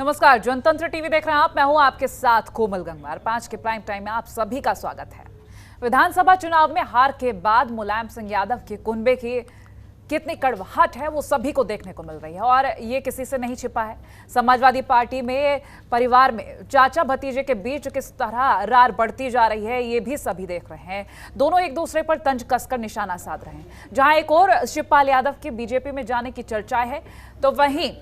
नमस्कार, जनतंत्र टीवी देख रहे हैं आप। मैं हूं आपके साथ कोमल गंगवार। 5 के प्राइम टाइम में आप सभी का स्वागत है। विधानसभा चुनाव में हार के बाद मुलायम सिंह यादव के कुनबे की कितनी कड़वाहट है वो सभी को देखने को मिल रही है और ये किसी से नहीं छिपा है। समाजवादी पार्टी में परिवार में चाचा भतीजे के बीच किस तरह रार बढ़ती जा रही है ये भी सभी देख रहे हैं। दोनों एक दूसरे पर तंज कसकर निशाना साध रहे हैं। जहां एक और शिवपाल यादव के बीजेपी में जाने की चर्चाएं है तो वहीं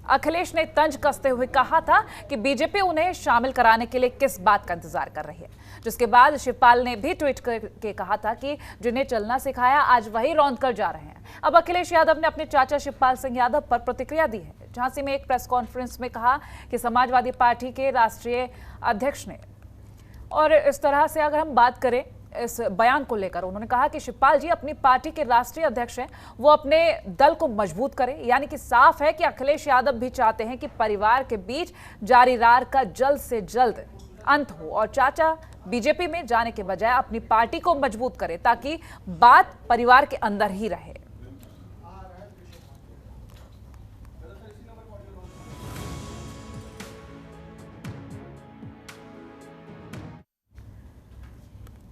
अखिलेश ने तंज कसते हुए कहा था कि बीजेपी उन्हें शामिल कराने के लिए किस बात का इंतजार कर रही है, जिसके बाद शिवपाल ने भी ट्वीट करके कहा था कि जिन्हें चलना सिखाया आज वही रौंद कर जा रहे हैं। अब अखिलेश यादव ने अपने चाचा शिवपाल सिंह यादव पर प्रतिक्रिया दी है। झांसी में एक प्रेस कॉन्फ्रेंस में कहा कि समाजवादी पार्टी के राष्ट्रीय अध्यक्ष ने, और इस तरह से अगर हम बात करें इस बयान को लेकर, उन्होंने कहा कि शिवपाल जी अपनी पार्टी के राष्ट्रीय अध्यक्ष हैं, वो अपने दल को मजबूत करें। यानी कि साफ है कि अखिलेश यादव भी चाहते हैं कि परिवार के बीच जारी रार का जल्द से जल्द अंत हो और चाचा बीजेपी में जाने के बजाय अपनी पार्टी को मजबूत करें ताकि बात परिवार के अंदर ही रहे।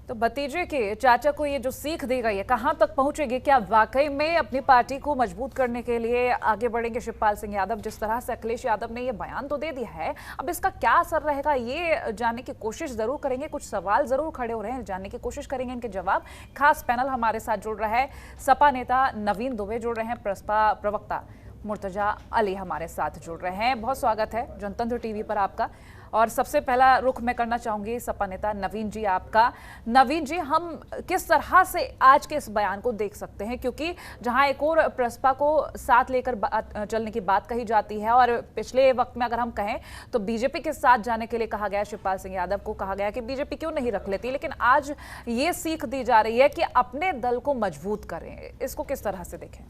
तो भतीजे के चाचा को ये जो सीख दी गई है कहां तक पहुंचेगी? क्या वाकई में अपनी पार्टी को मजबूत करने के लिए आगे बढ़ेंगे शिवपाल सिंह यादव? जिस तरह से अखिलेश यादव ने ये बयान तो दे दिया है, अब इसका क्या असर रहेगा ये जानने की कोशिश जरूर करेंगे। कुछ सवाल जरूर खड़े हो रहे हैं, जानने की कोशिश करेंगे इनके जवाब। खास पैनल हमारे साथ जुड़ रहा है, सपा नेता नवीन दुबे जुड़ रहे हैं, प्रसपा प्रवक्ता मुर्तजा अली हमारे साथ जुड़ रहे हैं। बहुत स्वागत है जनतंत्र टीवी पर आपका। और सबसे पहला रुख मैं करना चाहूंगी सपा नेता नवीन जी आपका। नवीन जी, हम किस तरह से आज के इस बयान को देख सकते हैं, क्योंकि जहां एक और प्रसपा को साथ लेकर चलने की बात कही जाती है और पिछले वक्त में अगर हम कहें तो बीजेपी के साथ जाने के लिए कहा गया, शिवपाल सिंह यादव को कहा गया कि बीजेपी क्यों नहीं रख लेती, लेकिन आज ये सीख दी जा रही है कि अपने दल को मजबूत करें। इसको किस तरह से देखें?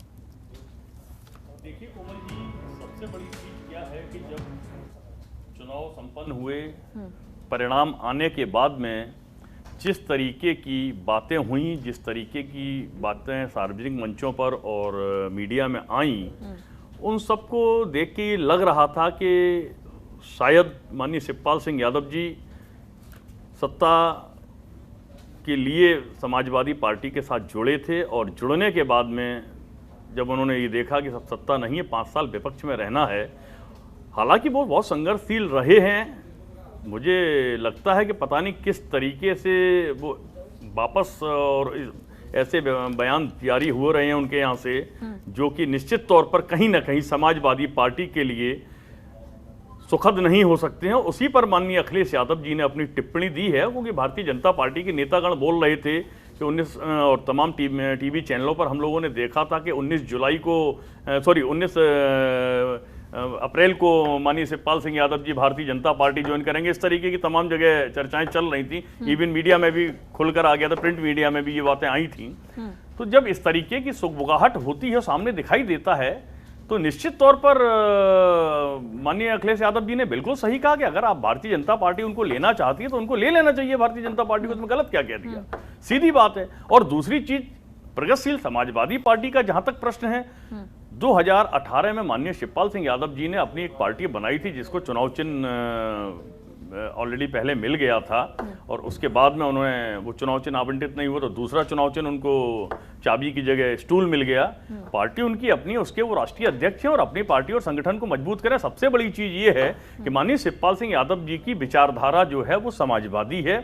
देखिए कोमल जी, सबसे बड़ी चीज क्या है कि जब चुनाव संपन्न हुए, परिणाम आने के बाद में जिस तरीके की बातें हुई, जिस तरीके की बातें सार्वजनिक मंचों पर और मीडिया में आईं, उन सबको देख के लग रहा था कि शायद माननीय शिवपाल सिंह यादव जी सत्ता के लिए समाजवादी पार्टी के साथ जुड़े थे और जुड़ने के बाद में जब उन्होंने ये देखा कि सब सत्ता नहीं है, 5 साल विपक्ष में रहना है, हालांकि वो बहुत संघर्षशील रहे हैं। मुझे लगता है कि पता नहीं किस तरीके से वो वापस और ऐसे बयान जारी हो रहे हैं उनके यहाँ से, जो कि निश्चित तौर पर कहीं ना कहीं समाजवादी पार्टी के लिए सुखद नहीं हो सकते हैं। उसी पर माननीय अखिलेश यादव जी ने अपनी टिप्पणी दी है, क्योंकि भारतीय जनता पार्टी के नेतागण बोल रहे थे कि 19 और तमाम टीवी चैनलों पर हम लोगों ने देखा था कि 19 अप्रैल को माननीय शिवपाल सिंह यादव जी भारतीय जनता पार्टी ज्वाइन करेंगे। इस तरीके की तमाम जगह चर्चाएं चल रही थी, इवन मीडिया में भी खुलकर आ गया था, प्रिंट मीडिया में भी ये बातें आई थी। तो जब इस तरीके की सुगबुगाहट होती है, सामने दिखाई देता है, तो निश्चित तौर पर माननीय अखिलेश यादव जी ने बिल्कुल सही कहा कि अगर आप भारतीय जनता पार्टी उनको लेना चाहती है तो उनको ले लेना चाहिए भारतीय जनता पार्टी को। इसमें गलत क्या कह दिया, सीधी बात है। और दूसरी चीज, प्रगतिशील समाजवादी पार्टी का जहां तक प्रश्न है, 2018 में माननीय शिवपाल सिंह यादव जी ने अपनी एक पार्टी बनाई थी जिसको चुनाव चिन्ह ऑलरेडी पहले मिल गया था और उसके बाद में उन्होंने वो चुनाव चिन्ह आवंटित नहीं हुआ तो दूसरा चुनाव चिन्ह उनको चाबी की जगह स्टूल मिल गया। पार्टी उनकी अपनी, उसके वो राष्ट्रीय अध्यक्ष हैं और अपनी पार्टी और संगठन को मजबूत करें। सबसे बड़ी चीज ये है कि माननीय शिवपाल सिंह यादव जी की विचारधारा जो है वो समाजवादी है।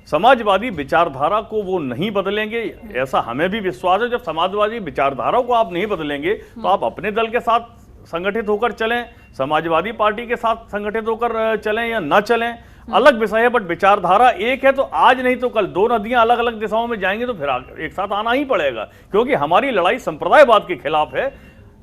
समाजवादी विचारधारा को वो नहीं बदलेंगे, ऐसा हमें भी विश्वास है। जब समाजवादी विचारधारा को आप नहीं बदलेंगे तो आप अपने दल के साथ संगठित होकर चलें, समाजवादी पार्टी के साथ संगठित होकर चलें या ना चलें, अलग विषय है, बट विचारधारा एक है। तो आज नहीं तो कल दो नदियां अलग अलग दिशाओं में जाएंगी तो फिर एक साथ आना ही पड़ेगा, क्योंकि हमारी लड़ाई संप्रदायवाद के खिलाफ है।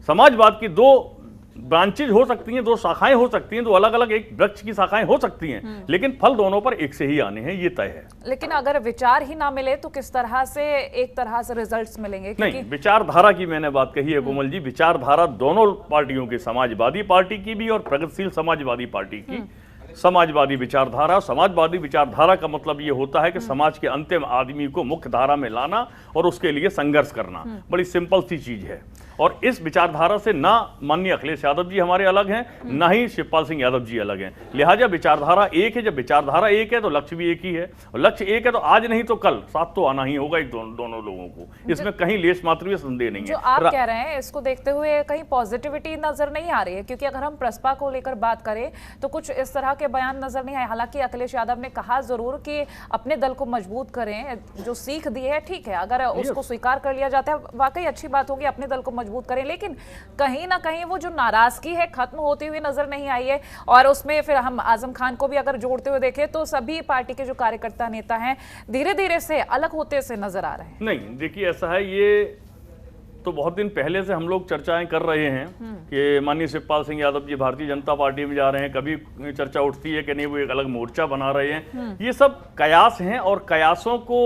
समाजवाद की 2 ब्रांचेज हो सकती हैं, 2 शाखाएं हो सकती हैं, 2 अलग अलग एक वृक्ष की शाखाएं हो सकती हैं, लेकिन फल दोनों पर एक से ही आने हैं, ये तय है। लेकिन अगर विचार ही ना मिले तो किस तरह से एक तरह से रिजल्ट्स मिलेंगे? नहीं, विचारधारा की मैंने बात कही है कोमल जी। विचारधारा दोनों पार्टियों की, समाजवादी पार्टी की भी और प्रगतिशील समाजवादी पार्टी की, समाजवादी विचारधारा। समाजवादी विचारधारा का मतलब ये होता है कि समाज के अंतिम आदमी को मुख्य धारा में लाना और उसके लिए संघर्ष करना। बड़ी सिंपल सी चीज है। और इस विचारधारा से ना माननीय अखिलेश यादव जी हमारे अलग हैं, ना ही शिवपाल सिंह यादव जी अलग हैं। लिहाजा विचारधारा एक है। जब विचारधारा एक है तो लक्ष्य भी एक ही है, और लक्ष्य एक है तो आज नहीं तो कल साथ तो आना ही होगा एक दोनों लोगों को। इसमें कहीं लेश मात्र भी संदेह नहीं है। जो आप कह रहे हैं इसको देखते हुए कहीं पॉजिटिविटी नजर नहीं आ रही है, क्योंकि अगर हम प्रसपा को लेकर बात करें तो कुछ इस तरह के बयान नजर नहीं आए। हालांकि अखिलेश यादव ने कहा जरूर कि अपने दल को मजबूत करें, जो सीख दी है ठीक है, अगर उसको स्वीकार कर लिया जाता है वाकई अच्छी बात होगी, अपने दल को मजबूत करें। लेकिन कहीं ना कहीं वो जो नाराजगी है खत्म होती हुई नजर नहीं आई है। और उसमें फिर हम आजम खान को भी अगर जोड़ते हुए देखें तो सभी पार्टी के जो कार्यकर्ता नेता हैं धीरे धीरे से अलग होते से नजर आ रहे हैं। नहीं, देखिए ऐसा है, ये तो बहुत दिन पहले से हम लोग चर्चाएं कर रहे हैं कि माननीय शिवपाल सिंह यादव जी भारतीय जनता पार्टी में जा रहे हैं। कभी चर्चा उठती है कि नहीं वो एक अलग मोर्चा बना रहे हैं। ये सब कयास हैं, और कयासों को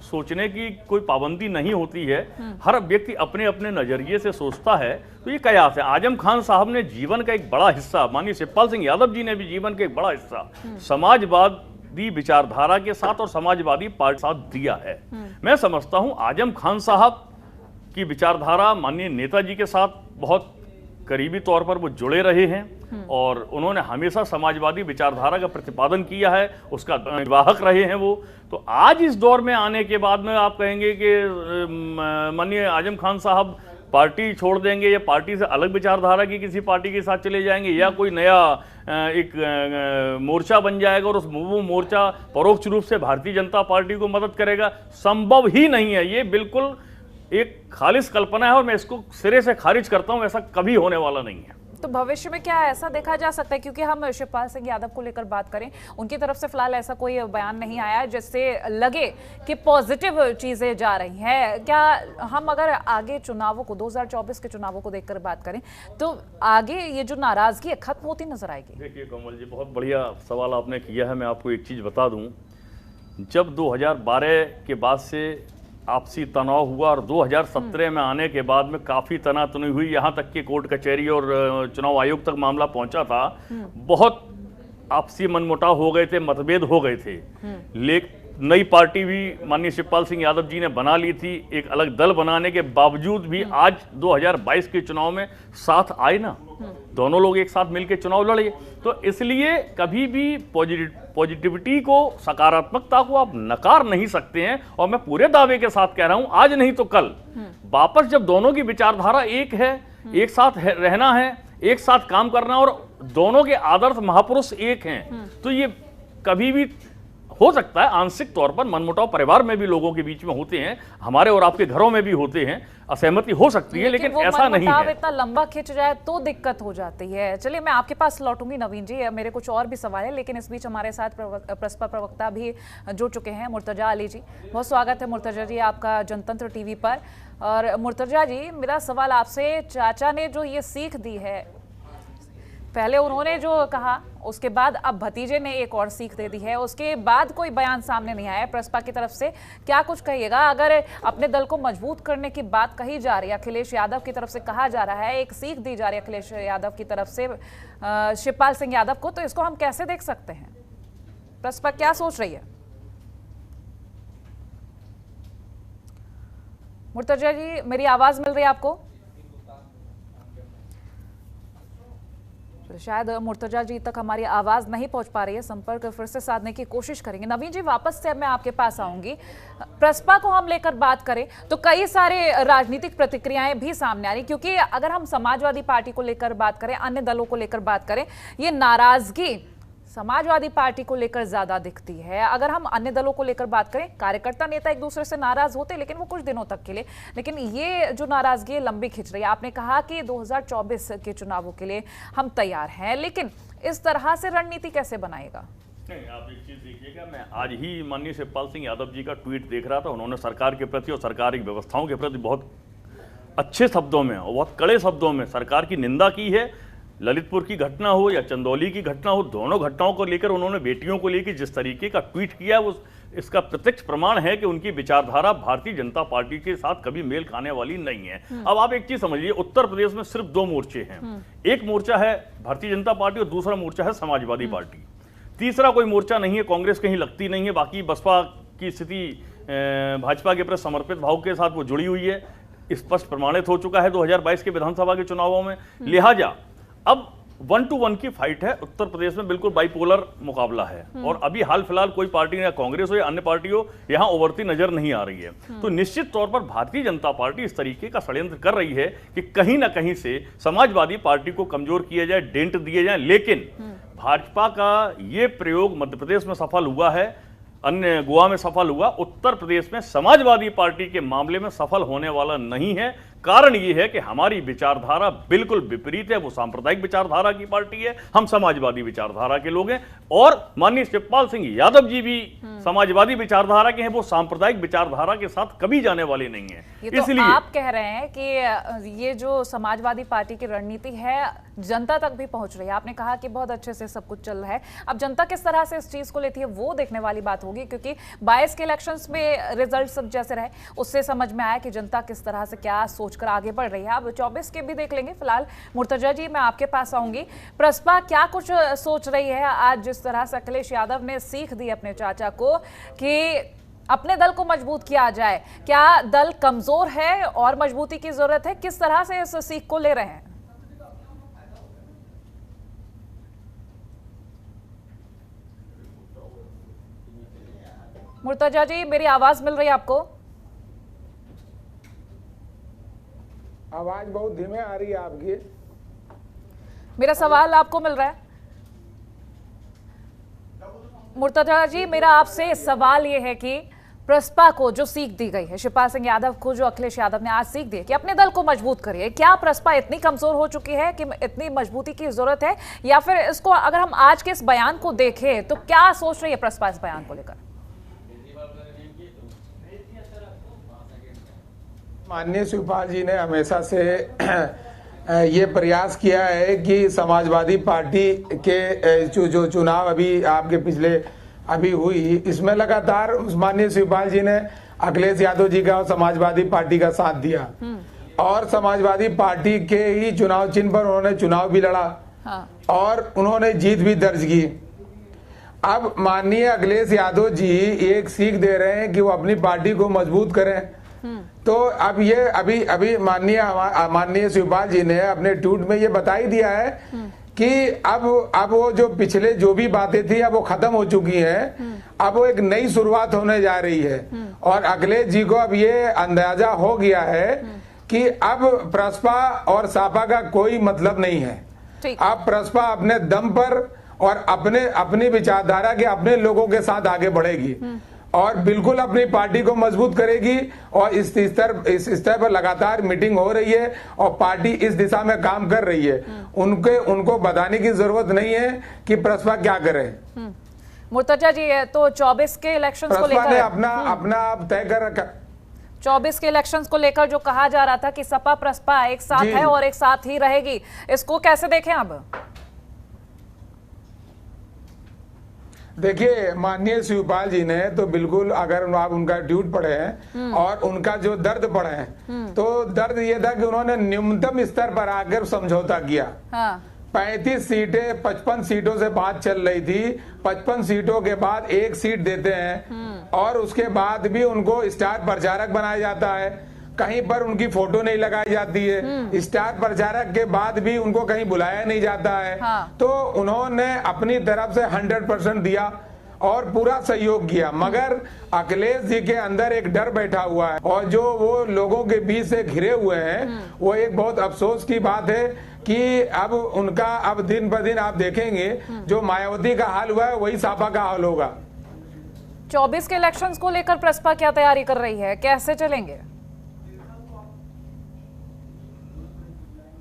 सोचने की कोई पाबंदी नहीं होती है। हर व्यक्ति अपने अपने नजरिए से सोचता है, तो ये कयास है। आजम खान साहब ने जीवन का एक बड़ा हिस्सा, माननीय शिवपाल सिंह यादव जी ने भी जीवन का एक बड़ा हिस्सा समाजवादी विचारधारा के साथ और समाजवादी पार्टी साथ दिया है। मैं समझता हूं आजम खान साहब की विचारधारा माननीय नेताजी के साथ बहुत करीबी तौर पर वो जुड़े रहे हैं, और उन्होंने हमेशा समाजवादी विचारधारा का प्रतिपादन किया है, उसका निर्वाहक रहे हैं वो। तो आज इस दौर में आने के बाद में आप कहेंगे कि माननीय आजम खान साहब पार्टी छोड़ देंगे, या पार्टी से अलग विचारधारा की किसी पार्टी के साथ चले जाएंगे, या कोई नया एक मोर्चा बन जाएगा और वो मोर्चा परोक्ष रूप से भारतीय जनता पार्टी को मदद करेगा, संभव ही नहीं है। ये बिल्कुल एक खालिस कल्पना है, और मैं इसको सिरे से खारिज करता हूं। ऐसा कभी होने वाला नहीं है। तो भविष्य में क्या ऐसा देखा जा सकता है, क्योंकि हम शिवपाल सिंह यादव को लेकर बात करें, उनकी तरफ से फिलहाल ऐसा कोई बयान नहीं आया है जिससे लगे कि पॉजिटिव चीजें जा रही हैं। क्या हम अगर आगे चुनावों को 2024 के चुनावों को देखकर बात करें तो आगे ये जो नाराजगी है खत्म होती नजर आएगी? देखिए कमल जी, बहुत बढ़िया सवाल आपने किया है। मैं आपको एक चीज बता दूं, जब 2012 के बाद से आपसी तनाव हुआ और 2017 में आने के बाद में काफी तनातनी हुई, यहाँ तक कि कोर्ट कचहरी और चुनाव आयोग तक मामला पहुंचा था। बहुत आपसी मनमुटाव हो गए थे, मतभेद हो गए थे। लेकिन नई पार्टी भी माननीय शिवपाल सिंह यादव जी ने बना ली थी। एक अलग दल बनाने के बावजूद भी आज 2022 के चुनाव में साथ आए ना, दोनों लोग एक साथ मिलकर चुनाव लड़े। तो इसलिए कभी भी पॉजिटिविटी को, सकारात्मकता को आप नकार नहीं सकते हैं। और मैं पूरे दावे के साथ कह रहा हूं, आज नहीं तो कल वापस जब दोनों की विचारधारा एक है, एक साथ रहना है, एक साथ काम करना, और दोनों के आदर्श महापुरुष एक हैं, तो ये कभी भी हो सकता है। आंशिक तौर पर मनमुटाव परिवार में भी लोगों के बीच में होते हैं, हमारे और आपके घरों में भी होते हैं, असहमति हो सकती है, लेकिन ऐसा नहीं है। इतना लंबा खिंच जाए तो दिक्कत हो जाती है। चलिए मैं आपके पास लौटूंगी नवीन जी, मेरे कुछ और भी सवाल है, लेकिन इस बीच हमारे साथ प्रसपा प्रवक्ता भी जुड़ चुके हैं, मुर्तजा अली जी। बहुत स्वागत है मुर्तजा जी आपका जनतंत्र टीवी पर। और मुर्तजा जी, मेरा सवाल आपसे, चाचा ने जो ये सीख दी है, पहले उन्होंने जो कहा, उसके बाद अब भतीजे ने एक और सीख दे दी है, उसके बाद कोई बयान सामने नहीं आया प्रसपा की तरफ से। क्या कुछ कहिएगा? अगर अपने दल को मजबूत करने की बात कही जा रही है, अखिलेश यादव की तरफ से कहा जा रहा है, एक सीख दी जा रही है अखिलेश यादव की तरफ से शिवपाल सिंह यादव को, तो इसको हम कैसे देख सकते हैं? प्रसपा क्या सोच रही है? मुर्तजा जी, मेरी आवाज मिल रही है आपको? शायद मुर्तजा जी तक हमारी आवाज नहीं पहुंच पा रही है, संपर्क फिर से साधने की कोशिश करेंगे। नवीन जी, वापस से मैं आपके पास आऊंगी। प्रसपा को हम लेकर बात करें तो कई सारे राजनीतिक प्रतिक्रियाएं भी सामने आ रही, क्योंकि अगर हम समाजवादी पार्टी को लेकर बात करें, अन्य दलों को लेकर बात करें, ये नाराजगी समाजवादी पार्टी को लेकर ज्यादा दिखती है। अगर हम अन्य दलों को लेकर बात करें, कार्यकर्ता नेता एक दूसरे से नाराज होते, लेकिन वो कुछ दिनों तक के लिए, लेकिन ये जो नाराजगी लंबी खिंच रही है। आपने कहा कि 2024 के चुनावों के लिए हम तैयार हैं, लेकिन इस तरह से रणनीति कैसे बनाएगा? नहीं, आप एक चीज देखिएगा, मैं आज ही माननीय शिवपाल सिंह यादव जी का ट्वीट देख रहा था। उन्होंने सरकार के प्रति और सरकारी व्यवस्थाओं के प्रति बहुत अच्छे शब्दों में और बहुत कड़े शब्दों में सरकार की निंदा की है। ललितपुर की घटना हो या चंदौली की घटना हो, दोनों घटनाओं को लेकर उन्होंने बेटियों को लेकर जिस तरीके का ट्वीट किया, वो इसका प्रत्यक्ष प्रमाण है कि उनकी विचारधारा भारतीय जनता पार्टी के साथ कभी मेल खाने वाली नहीं है। अब आप एक चीज समझिए, उत्तर प्रदेश में सिर्फ 2 मोर्चे हैं। एक मोर्चा है भारतीय जनता पार्टी और दूसरा मोर्चा है समाजवादी पार्टी। तीसरा कोई मोर्चा नहीं है, कांग्रेस कहीं लगती नहीं है। बाकी बसपा की स्थिति भाजपा के प्रति समर्पित भाव के साथ वो जुड़ी हुई है। स्पष्ट प्रमाणित हो चुका है 2022 के विधानसभा के चुनावों में। लिहाजा अब 1 to 1 की फाइट है। उत्तर प्रदेश में बिल्कुल बाइपोलर मुकाबला है और अभी हाल फिलहाल कोई पार्टी या कांग्रेस हो या अन्य पार्टी हो यहां उभरती नजर नहीं आ रही है। तो निश्चित तौर पर भारतीय जनता पार्टी इस तरीके का षड्यंत्र कर रही है कि कहीं ना कहीं से समाजवादी पार्टी को कमजोर किया जाए, डेंट दिए जाए। लेकिन भाजपा का ये प्रयोग मध्य प्रदेश में सफल हुआ है, अन्य गोवा में सफल हुआ, उत्तर प्रदेश में समाजवादी पार्टी के मामले में सफल होने वाला नहीं है। कारण ये है कि हमारी विचारधारा बिल्कुल विपरीत है। वो सांप्रदायिक विचारधारा की पार्टी है, हम समाजवादी विचारधारा के लोग हैं। और माननीय शिवपाल सिंह यादव जी भी समाजवादी विचारधारा के हैं, वो सांप्रदायिक विचारधारा के साथ कभी जाने वाले नहीं है। ये तो इसलिए आप कह रहे हैं कि ये जो समाजवादी पार्टी की रणनीति है जनता तक भी पहुंच रही है। आपने कहा कि बहुत अच्छे से सब कुछ चल रहा है। अब जनता किस तरह से इस चीज को लेती है वो देखने वाली बात होगी, क्योंकि 22 के इलेक्शंस में रिजल्ट सब जैसे रहे उससे समझ में आया कि जनता किस तरह से क्या सोचकर आगे बढ़ रही है। अब 24 के भी देख लेंगे। फिलहाल मुर्तजा जी मैं आपके पास आऊंगी। प्रसपा क्या कुछ सोच रही है आज जिस तरह से अखिलेश यादव ने सीख दी अपने चाचा को कि अपने दल को मजबूत किया जाए? क्या दल कमजोर है और मजबूती की जरूरत है? किस तरह से इस सीख को ले रहे हैं? मुर्तजा जी मेरी आवाज मिल रही है आपको? आवाज बहुत धीमे आ रही है आपकी। मेरा सवाल आपको मिल रहा है? मुर्तजा जी मेरा आपसे सवाल यह है कि प्रसपा को जो सीख दी गई है, शिवपाल सिंह यादव को जो अखिलेश यादव ने आज सीख दी है कि अपने दल को मजबूत करिए, क्या प्रसपा इतनी कमजोर हो चुकी है कि इतनी मजबूती की जरूरत है? या फिर इसको अगर हम आज के इस बयान को देखें तो क्या सोच रही है प्रसपा इस बयान को लेकर? माननीय शिवपाल जी ने हमेशा से ये प्रयास किया है कि समाजवादी पार्टी के जो चुनाव अभी आपके पिछले अभी हुई, इसमें लगातार माननीय शिवपाल जी ने अखिलेश यादव जी का और समाजवादी पार्टी का साथ दिया और समाजवादी पार्टी के ही चुनाव चिन्ह पर उन्होंने चुनाव भी लड़ा। हाँ। और उन्होंने जीत भी दर्ज की। अब माननीय अखिलेश यादव जी एक सीख दे रहे हैं कि वो अपनी पार्टी को मजबूत करें। तो अब ये अभी माननीय शिवपाल जी ने अपने ट्वीट में ये बता ही दिया है कि अब वो जो पिछले जो भी बातें थी अब वो खत्म हो चुकी हैं। अब वो एक नई शुरुआत होने जा रही है और अखिलेश जी को अब ये अंदाजा हो गया है कि अब प्रसपा और सपा का कोई मतलब नहीं है। अब प्रसपा अपने दम पर और अपनी विचारधारा के अपने लोगों के साथ आगे बढ़ेगी और बिल्कुल अपनी पार्टी को मजबूत करेगी। और इस स्तर पर लगातार मीटिंग हो रही है और पार्टी इस दिशा में काम कर रही है। उनको बताने की जरूरत नहीं है कि प्रसपा क्या करे। मुर्तजा जी तो 24 के इलेक्शंस को लेकर अपना तय कर रखा। 24 के इलेक्शंस को लेकर जो कहा जा रहा था कि सपा प्रसपा एक साथ है और एक साथ ही रहेगी, इसको कैसे देखें? अब देखिए माननीय शिवपाल जी ने तो बिल्कुल, अगर आप उनका ट्वीट पढ़े हैं और उनका जो दर्द पढ़े हैं तो दर्द ये था कि उन्होंने न्यूनतम स्तर पर आकर समझौता किया। हाँ। 35 सीटें 55 सीटों से बात चल रही थी। 55 सीटों के बाद एक सीट देते हैं और उसके बाद भी उनको स्टार प्रचारक बनाया जाता है। कहीं पर उनकी फोटो नहीं लगाई जाती है। स्टार प्रचारक के बाद भी उनको कहीं बुलाया नहीं जाता है। हाँ। तो उन्होंने अपनी तरफ से 100% दिया और पूरा सहयोग किया, मगर अखिलेश जी के अंदर एक डर बैठा हुआ है और जो वो लोगों के बीच से घिरे हुए हैं, वो एक बहुत अफसोस की बात है कि अब उनका अब दिन ब दिन आप देखेंगे जो मायावती का हाल हुआ है वही सपा का हाल होगा। 24 के इलेक्शंस को लेकर प्रसपा क्या तैयारी कर रही है, कैसे चलेंगे?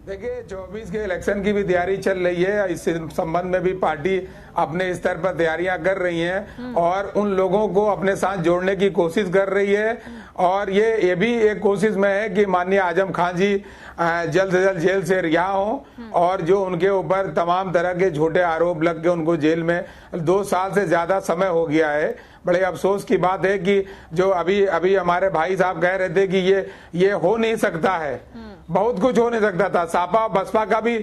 देखिए 24 के इलेक्शन की भी तैयारी चल रही है। इस संबंध में भी पार्टी अपने स्तर पर तैयारियां कर रही है और उन लोगों को अपने साथ जोड़ने की कोशिश कर रही है। और ये भी एक कोशिश में है कि माननीय आजम खान जी जल्द से जल्द जेल से रिहा हों और जो उनके ऊपर तमाम तरह के झूठे आरोप लग के उनको जेल में 2 साल से ज्यादा समय हो गया है। बड़े अफसोस की बात है कि जो अभी हमारे भाई साहब कह रहे थे कि ये हो नहीं सकता है, बहुत कुछ हो नहीं सकता था। सपा बसपा का भी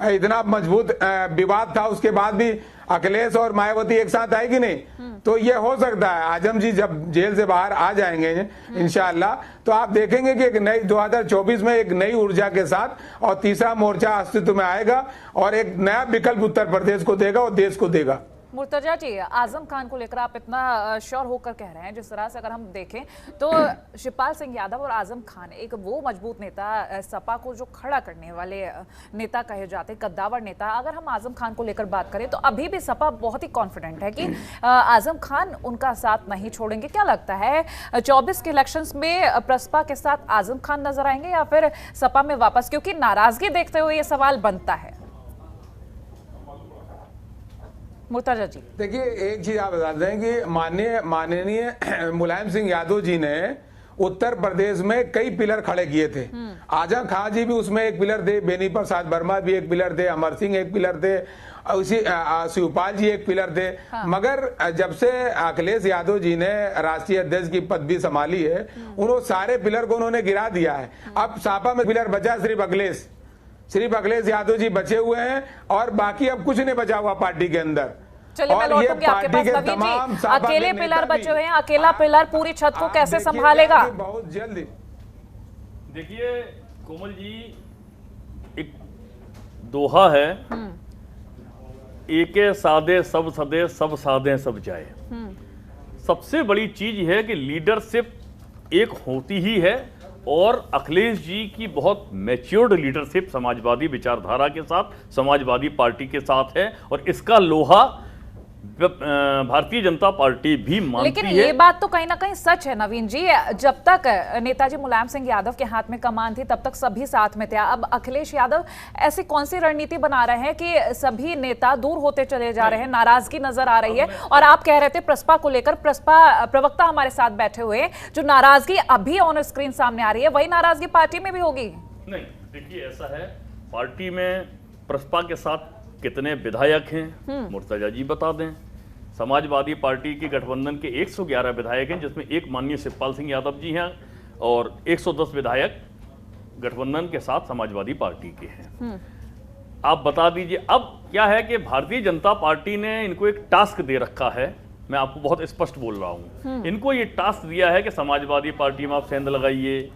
इतना मजबूत विवाद था, उसके बाद भी अखिलेश और मायावती एक साथ आएगी नहीं, तो ये हो सकता है आजम जी जब जेल से बाहर आ जाएंगे इंशाअल्लाह, तो आप देखेंगे कि एक नई 2024 में एक नई ऊर्जा के साथ और तीसरा मोर्चा अस्तित्व में आएगा और एक नया विकल्प उत्तर प्रदेश को देगा और देश को देगा। मुर्तजा जी, आजम खान को लेकर आप इतना श्योर होकर कह रहे हैं, जिस तरह से अगर हम देखें तो शिवपाल सिंह यादव और आजम खान एक वो मजबूत नेता, सपा को जो खड़ा करने वाले नेता कहे जाते, कद्दावर नेता, अगर हम आजम खान को लेकर बात करें तो अभी भी सपा बहुत ही कॉन्फिडेंट है कि आजम खान उनका साथ नहीं छोड़ेंगे। क्या लगता है 24 के इलेक्शंस में प्रसपा के साथ आजम खान नजर आएंगे या फिर सपा में वापस, क्योंकि नाराजगी देखते हुए ये सवाल बनता है। मुर्तजा जी, देखिए एक चीज आप बता दें कि माननीय मुलायम सिंह यादव जी ने उत्तर प्रदेश में कई पिलर खड़े किए थे। आजम खान जी भी उसमें एक पिलर थे, बेनी प्रसाद वर्मा भी एक पिलर थे, अमर सिंह एक पिलर थे, उसी शिवपाल जी एक पिलर थे। हाँ। मगर जब से अखिलेश यादव जी ने राष्ट्रीय अध्यक्ष की पदवी संभाली है, उन्होंने सारे पिलर को उन्होंने गिरा दिया है। अब सापा में पिलर बचा सिर्फ अखिलेश यादव जी बचे हुए हैं और बाकी अब कुछ नहीं बचा हुआ पार्टी के अंदर। चलिए मैं लौटूंगी आपके पास नवीन जी, अकेले पिलर बचे हुए हैं, अकेला पिलर पूरी छत को कैसे संभालेगा? बहुत जल्दी देखिए कोमल जी, एक दोहा है, एके सादे सब सदे, सब सादे सब जाए। सबसे बड़ी चीज है कि लीडरशिप एक होती ही है और अखिलेश जी की बहुत मैच्योर्ड लीडरशिप समाजवादी विचारधारा के साथ, समाजवादी पार्टी के साथ है और इसका लोहा भारतीय जनता पार्टी भी मानती लेकिन है। ये बात तो कहीं ना कहीं सच है नवीन जी, जब तक नेताजी मुलायम सिंह यादव के हाथ में कमान थी तब तक सभी साथ में थे। अब अखिलेश यादव ऐसी कौन सी रणनीति बना रहे हैं कि सभी नेता दूर होते चले जा रहे हैं, नाराजगी नजर आ रही है। और आप कह रहे थे प्रसपा को लेकर, प्रसपा प्रवक्ता हमारे साथ बैठे हुए, जो नाराजगी अभी ऑन स्क्रीन सामने आ रही है वही नाराजगी पार्टी में भी होगी? नहीं, देखिए ऐसा है, पार्टी में प्रसपा के साथ कितने विधायक हैं मुर्तजा जी बता दें। समाजवादी पार्टी की गठबंधन के 111 विधायक हैं, जिसमें एक माननीय शिवपाल सिंह यादव जी हैं और 110 विधायक गठबंधन के साथ समाजवादी पार्टी के हैं। आप बता दीजिए अब क्या है कि भारतीय जनता पार्टी ने इनको एक टास्क दे रखा है, मैं आपको बहुत स्पष्ट बोल रहा हूं। इनको ये टास्क दिया है कि समाजवादी पार्टी में आप सेंध लगाइए,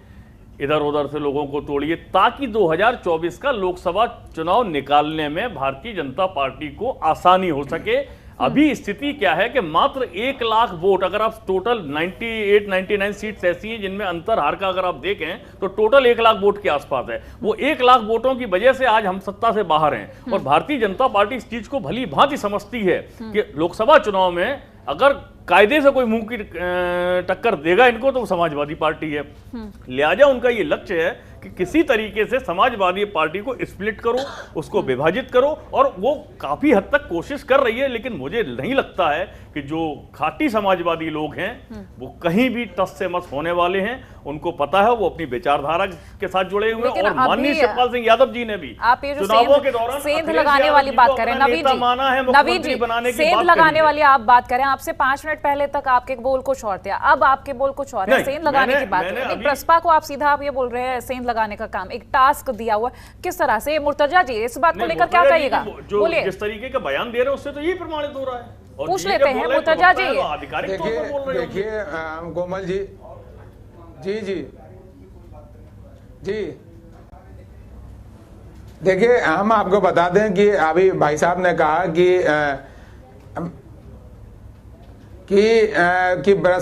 इधर उधर से लोगों को तोड़िए, ताकि 2024 का लोकसभा चुनाव निकालने में भारतीय जनता पार्टी को आसानी हो सके। अभी स्थिति क्या है कि मात्र 1 लाख वोट, अगर आप टोटल 98-99 सीट्स ऐसी हैं जिनमें अंतर हार का अगर आप देखें तो टोटल 1 लाख वोट के आसपास है। वो 1 लाख वोटों की वजह से आज हम सत्ता से बाहर हैं और भारतीय जनता पार्टी इस चीज को भली भांति समझती है कि लोकसभा चुनाव में अगर कायदे से कोई मुंह की टक्कर देगा इनको तो समाजवादी पार्टी है। लिहाजा उनका ये लक्ष्य है कि किसी तरीके से समाजवादी पार्टी को स्प्लिट करो, उसको विभाजित करो, और वो काफी हद तक कोशिश कर रही है। लेकिन मुझे नहीं लगता है कि जो खाटी समाजवादी लोग हैं वो कहीं भी टस से मस होने वाले हैं। उनको पता है, वो अपनी विचारधारा के साथ जुड़े हुए हैं। और माननीय शिवपाल सिंह यादव जी ने भी आप ये जो चुनावों के दौरान सेंध लगाने वाली बात करें नवीन जी, सेंध लगाने वाली आप बात करें, आपसे 5 मिनट पहले तक आपके बोल कुछ और थे, अब आपके बोल कुछ और है। सेंध लगाने की बात करें, प्रसपा को आप सीधा आप ये बोल रहे हैं सेंध लगाने का काम, एक टास्क दिया हुआ, किस तरह से? मुर्तजा जी इस बात को लेकर क्या कहिएगा? बोलिए। जिस तरीके का बयान दे रहे हैं उससे तो यही प्रमाणित हो रहा है। पूछ लेते हैं मुर्तजा जी। देखिए कोमल जी, जी देखिए हम आपको बता दें कि अभी भाई साहब ने कहा कि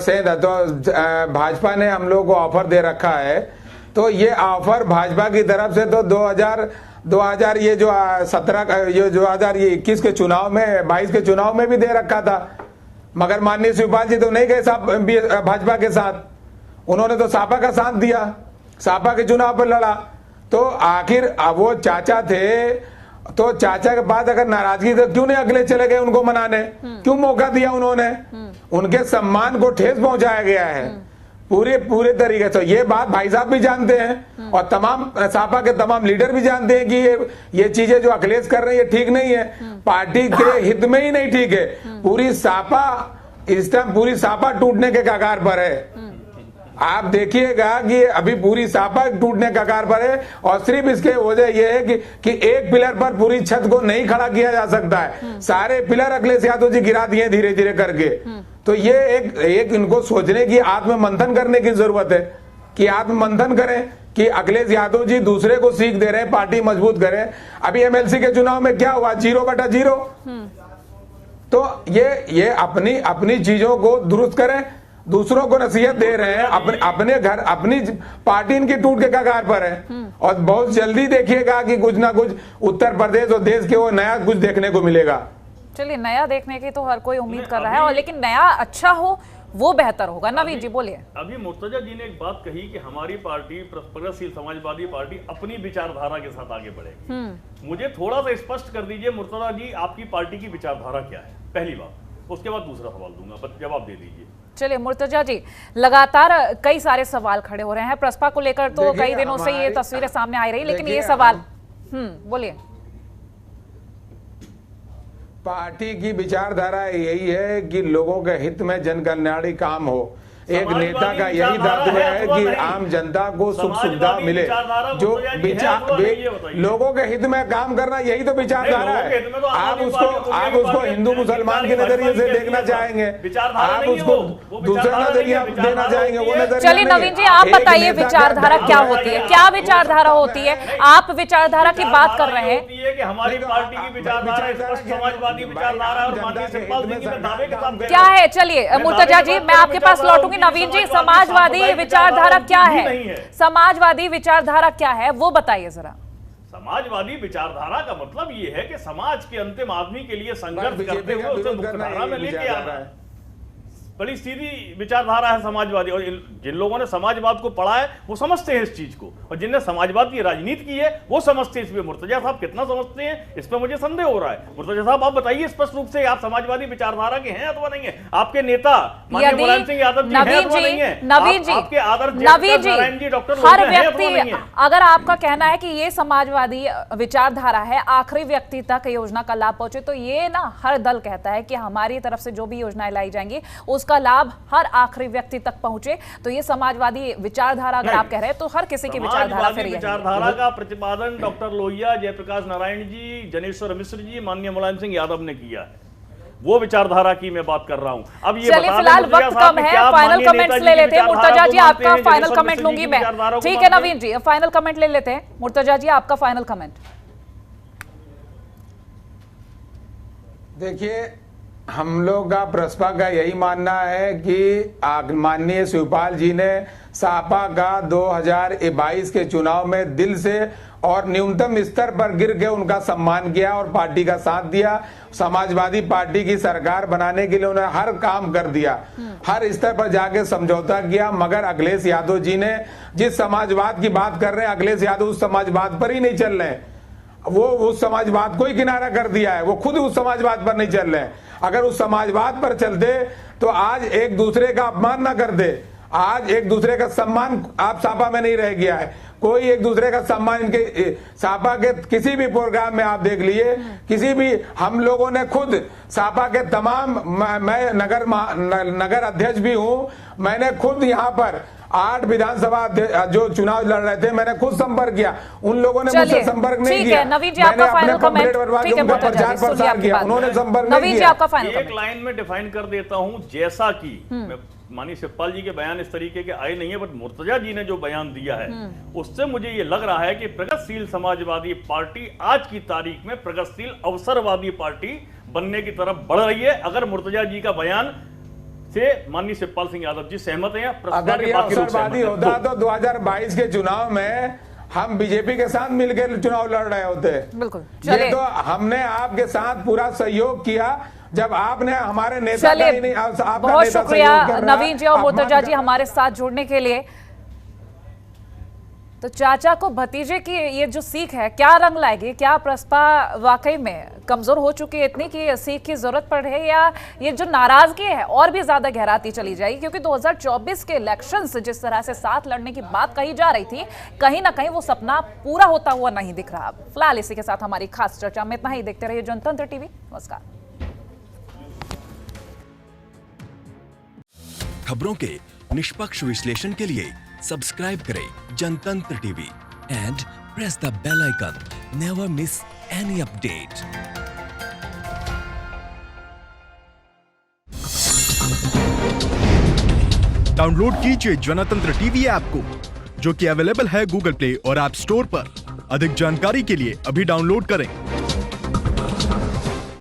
सेंध तो भाजपा ने हम लोग को ऑफर दे रखा है, तो ये ऑफर भाजपा की तरफ से तो 2000 ये जो 2021 के चुनाव में, 22 के चुनाव में भी दे रखा था। मगर माननीय शिवपाल जी तो नहीं गए भाजपा के साथ, उन्होंने तो सापा का साथ दिया, सापा के चुनाव पर लड़ा। तो आखिर वो चाचा थे, तो चाचा के बाद अगर नाराजगी तो क्यों नहीं अगले चले गए उनको मनाने? क्यों मौका दिया उन्होंने? उनके सम्मान को ठेस पहुंचाया गया है पूरे तरीके से। ये बात भाई साहब भी जानते हैं और तमाम सापा के तमाम लीडर भी जानते हैं कि ये चीजें जो अखिलेश कर रहे हैं ये ठीक नहीं है, पार्टी के हित में ही नहीं ठीक है। पूरी सापा इस टाइम पूरी सापा टूटने के कगार पर है। आप देखिएगा कि अभी पूरी सापा टूटने का कगार पर है और सिर्फ इसके वजह यह है कि एक पिलर पर पूरी छत को नहीं खड़ा किया जा सकता है। सारे पिलर अखिलेश यादव जी गिरा दिए धीरे धीरे करके। तो ये एक इनको सोचने की, आत्ममंथन करने की जरूरत है कि आत्ममंथन करें कि अखिलेश यादव जी दूसरे को सीख दे रहे हैं, पार्टी मजबूत करें। अभी एमएलसी के चुनाव में क्या हुआ, 0/0। तो ये अपनी चीजों को दुरुस्त करें, दूसरों को नसीहत दे रहे हैं। अपने घर, अपनी पार्टी इनकी टूट के कगार पर है और बहुत जल्दी देखिएगा कि कुछ ना कुछ उत्तर प्रदेश और देश के वो नया कुछ देखने को मिलेगा। चलिए, नया देखने की तो हर कोई उम्मीद कर रहा है, और लेकिन नया अच्छा हो वो बेहतर होगा। नवीन जी बोलिए। अभी मुर्तजा जी ने एक बात कही कि हमारी पार्टी प्रगतिशील समाजवादी पार्टी अपनी विचारधारा के साथ आगे बढ़ेगी। मुझे थोड़ा सा स्पष्ट कर दीजिए मुर्तजा जी, आपकी पार्टी की विचारधारा क्या है, पहली बात। उसके बाद दूसरा सवाल दूंगा, जवाब दे दीजिए। चलिए मुर्तजा जी, लगातार कई सारे सवाल खड़े हो रहे हैं प्रसपा को लेकर, तो कई दिनों से ये तस्वीरें सामने आ रही, लेकिन ये सवाल बोलिए। पार्टी की विचारधारा यही है कि लोगों के हित में जन कल्याणकारी काम हो। एक नेता का यही तत्व है कि आम जनता को सुख सुविधा मिले, जो लोगों के हित में काम करना, यही तो विचारधारा है। आप उसको हिंदू मुसलमान के नजरिए से देखना चाहेंगे, आप उसको दूसरा नजरिया देना चाहेंगे, वो नजरिया। चलिए नवीन जी, आप बताइए विचारधारा क्या होती है, क्या विचारधारा होती है? आप विचारधारा की बात कर रहे हैं कि हमारी पार्टी की विचारधारा समाजवादी विचारधारा और माननीय शिवपाल सिंह के दावे के साथ क्या है? चलिए मुर्तजा जी, मैं आपके पास लौटूंगी। नवीन जी, समाजवादी विचारधारा क्या है? समाजवादी विचारधारा क्या है वो बताइए जरा। समाजवादी विचारधारा का मतलब ये है कि समाज के अंतिम आदमी के लिए संघर्ष करते हुए उसे मुख्यधारा में लेके आना है। बड़ी सीधी विचारधारा है समाजवादी, और जिन लोगों ने समाजवाद को पढ़ा है वो समझते हैं इस चीज को, और जिनने समाजवाद की राजनीति की है वो समझते हैं। इसमें मुर्तजा साहब कितना समझते हैं इस पर मुझे संदेह हो रहा है। मुर्तजा साहब आप बताइए स्पष्ट रूप से, आप समाजवादी विचारधारा के हैं अथवा नहीं है? आपके नेता माननीय मुलायम सिंह यादव जी हैं अथवा नहीं है? नवीन जी, आपके आदर्श नारायण जी, डॉक्टर हर व्यक्ति, अगर आपका कहना है कि ये समाजवादी विचारधारा है, आखिरी व्यक्ति तक योजना का लाभ पहुंचे, तो ये ना हर दल कहता है कि हमारी तरफ से जो भी योजनाएं लाई जाएंगी का लाभ हर आखिरी व्यक्ति तक पहुंचे। तो ये समाजवादी विचारधारा अगर आप कह रहे हैं तो हर किसी की विचारधारा फिर विचारधारा का प्रतिपादन डॉक्टर लोहिया, जयप्रकाश नारायण जी, जनेश्वर मिश्र जी, माननीय मुलायम सिंह यादव ने किया है। वो विचारधारा की मैं बात कर रहा हूं। अब ये चलिए फिलहाल वक्त कम है, फाइनल कमेंट्स ले लेते हैं। मुर्तजा जी आपका फाइनल कमेंट लूंगी मैं, ठीक है नवीन जी? फाइनल कमेंट ले लेते हैं। मुर्तजा जी आपका फाइनल कमेंट। देखिए, हम लोग का प्रसपा का यही मानना है कि माननीय शिवपाल जी ने सापा का 2022 के चुनाव में दिल से और न्यूनतम स्तर पर गिर के उनका सम्मान किया और पार्टी का साथ दिया। समाजवादी पार्टी की सरकार बनाने के लिए उन्होंने हर काम कर दिया, हर स्तर पर जाके समझौता किया। मगर अखिलेश यादव जी ने जिस समाजवाद की बात कर रहे हैं, अखिलेश यादव उस समाजवाद पर ही नहीं चल रहे हैं। वो उस समाजवाद को ही किनारा कर दिया है, वो खुद उस समाजवाद पर नहीं चल रहे हैं। अगर उस समाजवाद पर चलते तो आज एक दूसरे का अपमान ना कर दे, आज एक दूसरे का सम्मान आप सापा में नहीं रह गया है। कोई एक दूसरे का सम्मान इनके सापा के किसी भी प्रोग्राम में आप देख लिए, किसी भी, हम लोगों ने खुद सापा के तमाम, मैं नगर अध्यक्ष भी हूं, मैंने खुद यहाँ पर 8 विधानसभा जो चुनाव लड़ रहे थे, मैंने खुद संपर्क किया, उन लोगों ने मुझसे संपर्क नहीं किया। नवीन जी आपका फाइनल कमेंट, ठीक है प्रचार प्रसार किया, उन्होंने संपर्क नहीं किया। आपका फाइनल एक लाइन में डिफाइन कर देता हूं, जैसा कि माननीय शिवपाल जी के बयान इस तरीके के आए नहीं है, बट मुर्तजा जी ने जो बयान दिया है उससे मुझे ये लग रहा है कि प्रगतिशील समाजवादी पार्टी आज की तारीख में प्रगतिशील अवसरवादी पार्टी बनने की तरफ बढ़ रही है। अगर मुर्तजा जी का बयान से माननीय शिवपाल सिंह यादव जी सहमत हैं, अगर ये अवसरवादी होता तो 2022 के चुनाव में हम बीजेपी के साथ मिलकर चुनाव लड़ रहे होते। बिल्कुल, ये तो हमने आपके साथ पूरा सहयोग किया जब आपने हमारे नेता का ही नहीं, आपका बहुत शुक्रिया नवीन जी और मुर्तजा जी हमारे साथ जुड़ने के लिए। तो चाचा को भतीजे की ये जो सीख है क्या रंग लाएगी? क्या प्रसपा वाकई में कमजोर हो चुकी है इतनी कि सीख की जरूरत पड़ रही है, या ये जो नाराजगी है और भी ज्यादा गहराती चली जाएगी? क्योंकि 2024 के इलेक्शंस जिस तरह से साथ लड़ने की बात कही जा रही थी, कहीं ना कहीं वो सपना पूरा होता हुआ नहीं दिख रहा। फिलहाल इसी के साथ हमारी खास चर्चा में इतना ही। देखते रहिए जनतंत्र टीवी। नमस्कार। खबरों के निष्पक्ष विश्लेषण के लिए सब्सक्राइब करें Jantantra TV and press the bell icon. Never miss any update. Download कीजिए जनतंत्र टीवी ऐप को, जो कि अवेलेबल है गूगल प्ले और ऐप स्टोर पर। अधिक जानकारी के लिए अभी डाउनलोड करें।